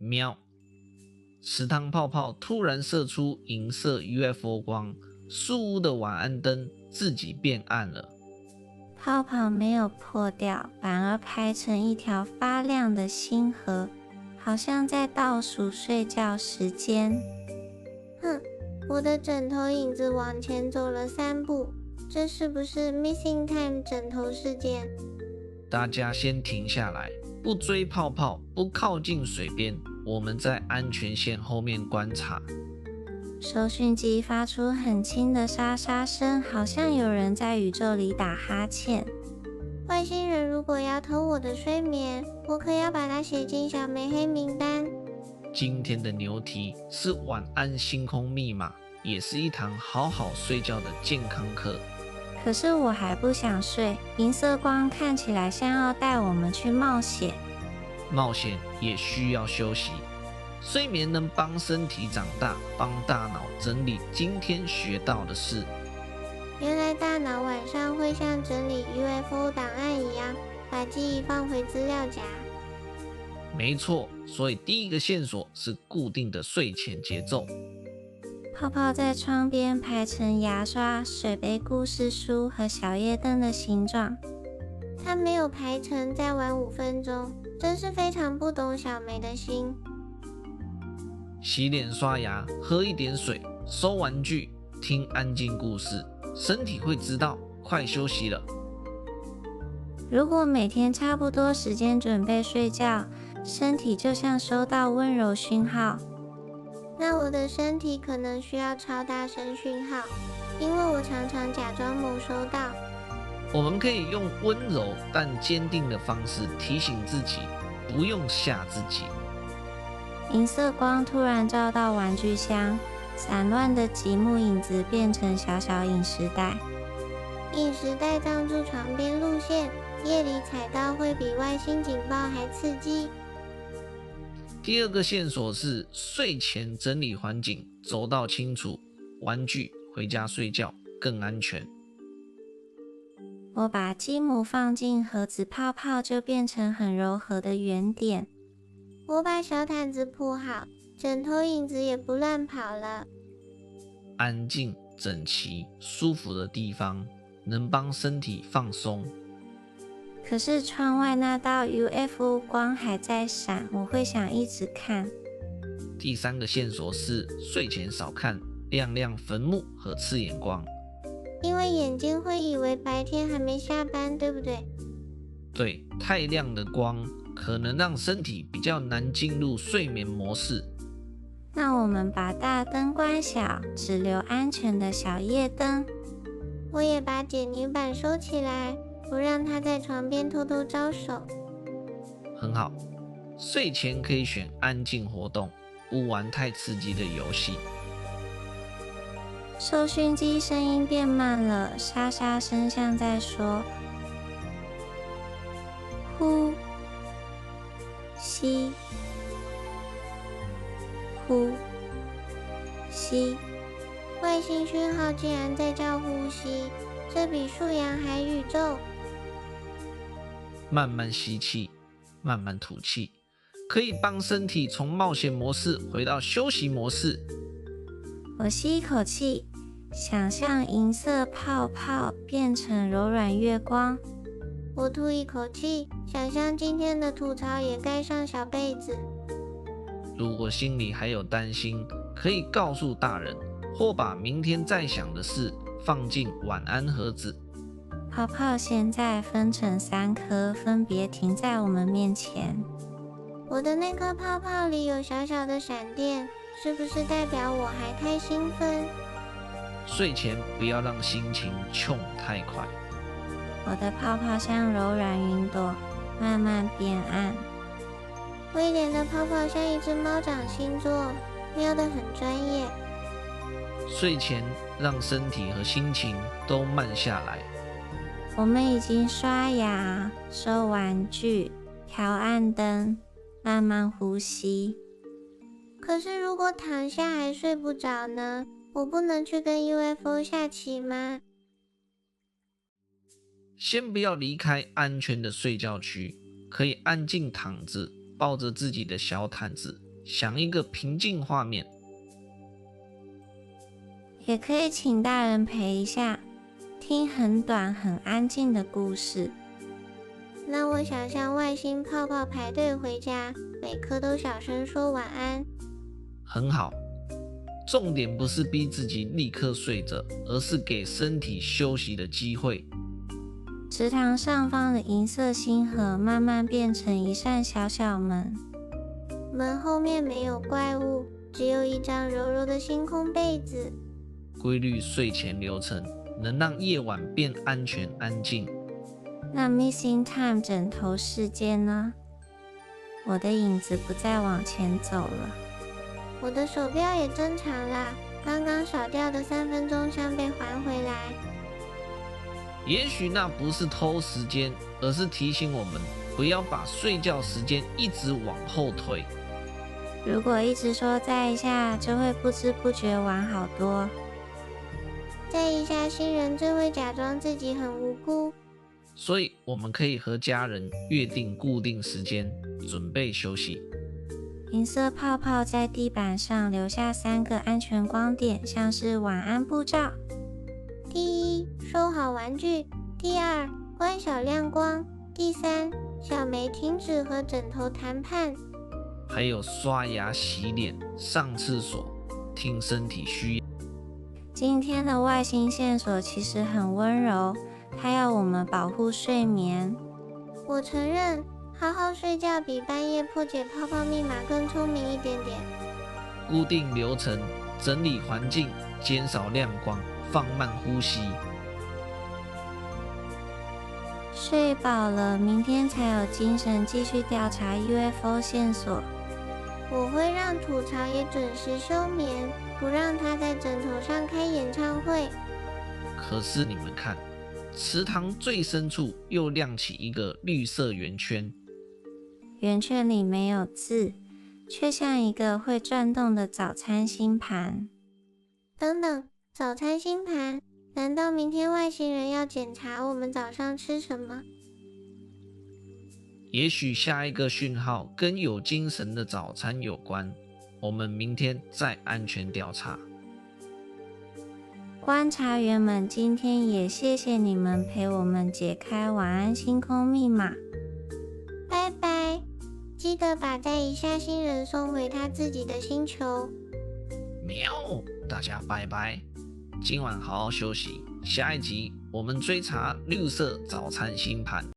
喵！池塘泡泡突然射出银色 UFO 光，树屋的晚安灯自己变暗了。泡泡没有破掉，反而排成一条发亮的星河，好像在倒数睡觉时间。我的枕头影子往前走了3步，这是不是 Missing Time 枕头事件？大家先停下来，不追泡泡，不靠近水边，我们在安全线后面观察。收讯机发出很轻的沙沙声，好像有人在宇宙里打哈欠。外星人如果要偷我的睡眠，我可要把它写进小莓黑名单。今天的牛题是晚安星空密码，也是一堂好好睡觉的健康课。可是我还不想睡，银色光看起来像要带我们去冒险。冒险也需要休息，睡眠能帮身体长大，帮大脑整理今天学到的事。原来大脑晚上会像整理 UFO 档案一样，把记忆放回资料夹。没错，所以第一个线索是固定的睡前节奏。泡泡在窗边排成牙刷、水杯、故事书和小夜灯的形状。他没有排成再晚5分钟，真是非常不懂小梅的心。洗脸刷牙，喝一点水，收玩具，听安静故事，身体会知道快休息了。如果每天差不多时间准备睡觉，身体就像收到温柔讯号。那我的身体可能需要超大声讯号，因为我常常假装没收到。我们可以用温柔但坚定的方式提醒自己，不用吓自己。银色光突然照到玩具箱，散乱的积木影子变成小小饮食袋。饮食袋藏住床边路线，夜里踩到会比外星警报还刺激。第二个线索是睡前整理环境，走道清楚，玩具回家睡觉更安全。我把积木放进盒子，泡泡就变成很柔和的圆点。我把小毯子铺好，枕头影子也不乱跑了。安静、整齐、舒服的地方，能帮身体放松。可是窗外那道 UFO 光还在闪，我会想一直看。第三个线索是睡前少看亮亮坟墓和刺眼光，因为眼睛会以为白天还没下班，对不对？对，太亮的光可能让身体比较难进入睡眠模式。那我们把大灯关小，只留安全的小夜灯。我也把剪泥板收起来，不让它在床边偷偷招手。很好，睡前可以选安静活动，不玩太刺激的游戏。收讯机声音变慢了，沙沙声像在说：呼吸，呼吸。外星讯号竟然在叫呼吸，这比数羊还宇宙。慢慢吸气，慢慢吐气，可以帮身体从冒险模式回到休息模式。我吸一口气，想象银色泡泡变成柔软月光。我吐一口气，想象今天的吐槽也盖上小被子。如果心里还有担心，可以告诉大人，或把明天再想的事放进晚安盒子。泡泡现在分成3颗，分别停在我们面前。我的那颗泡泡里有小小的闪电，是不是代表我还太兴奋？睡前不要让心情冲太快。我的泡泡像柔软云朵，慢慢变暗。威廉的泡泡像一只猫掌星座，瞄得很专业。睡前让身体和心情都慢下来。我们已经刷牙、收玩具、调暗灯，慢慢呼吸。可是如果躺下还睡不着呢？我不能去跟 UFO 下棋吗？先不要离开安全的睡觉区，可以安静躺着，抱着自己的小毯子，想一个平静画面。也可以请大人陪一下，听很短很安静的故事。那我想象外星泡泡排队回家，每颗都小声说晚安。很好，重点不是逼自己立刻睡着，而是给身体休息的机会。池塘上方的银色星河慢慢变成一扇小小门，门后面没有怪物，只有一张柔柔的星空被子。规律睡前流程能让夜晚变安全安静。那 Missing Time 枕头事件呢？我的影子不再往前走了，我的手表也正常啦，刚刚少掉的3分钟像被还回来。也许那不是偷时间，而是提醒我们不要把睡觉时间一直往后推。如果一直说再一下，就会不知不觉晚好多。再一下，新人就会假装自己很无辜。所以我们可以和家人约定固定时间，准备休息。银色泡泡在地板上留下3个安全光点，像是晚安布照。第一，收好玩具；第二，关小亮光；第三，小梅停止和枕头谈判。还有刷牙、洗脸、上厕所，听身体需要。今天的外星线索其实很温柔，它要我们保护睡眠。我承认，好好睡觉比半夜破解泡泡密码更聪明一点点。固定流程，整理环境，减少亮光，放慢呼吸。睡饱了，明天才有精神继续调查 UFO 线索。我会让吐槽也准时休眠，不让他在枕头上开演唱会。可是你们看，池塘最深处又亮起一个绿色圆圈，圆圈里没有字，却像一个会转动的早餐星盘。等等，早餐星盘？难道明天外星人要检查我们早上吃什么？也许下一个讯号跟有精神的早餐有关。我们明天再安全调查。观察员们，今天也谢谢你们陪我们解开晚安星空密码。拜拜，记得把再一下新人送回他自己的星球。喵，大家拜拜，今晚好好休息。下一集我们追查绿色早餐星盘。